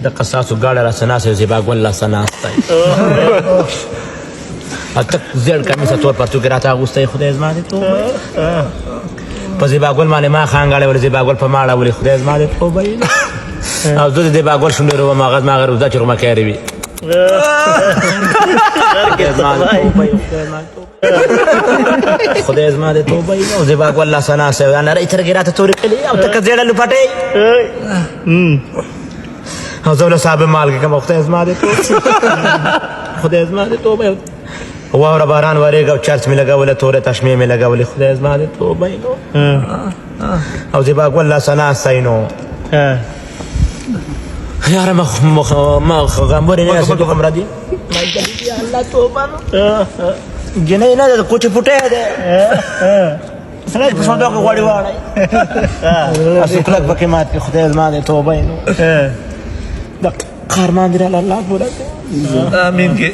د قصاصو ګاډه را سناسه زیبا ګل لا سناسته اته زړ کمیسه تور پرتو کې راته اغوسته خدای زما دې توبه په زیبا ګل باندې ما خانګاړې ول زیبا ګل په ماړه ول خدای زما دې توبه او زه دې با ګل شوندې رو ما غز ما غرو دا چې ما کوي وي خدای زما دې توبه او زیبا ګل لا سناسه انا رې تر ګراته تور کلی او تک زړه لپټې او زول صاحب مال کې کوم خدای زما دې توبه خدای زما دې توبه واور باران ورېګو چرچ می لګول تورې تشمیه می لګول خدای زما دې توبه او زیبا ګل لا سناسه نو یاره ما غمبر نه اسې کوم را دي ما دې الله توبه جنې نه د کوچ پټه ده سره په صندوق غوړي واړی اسې کلک پکې مات کې خدای زما دې توبه نو د قهرمان دې الله پوره امين کې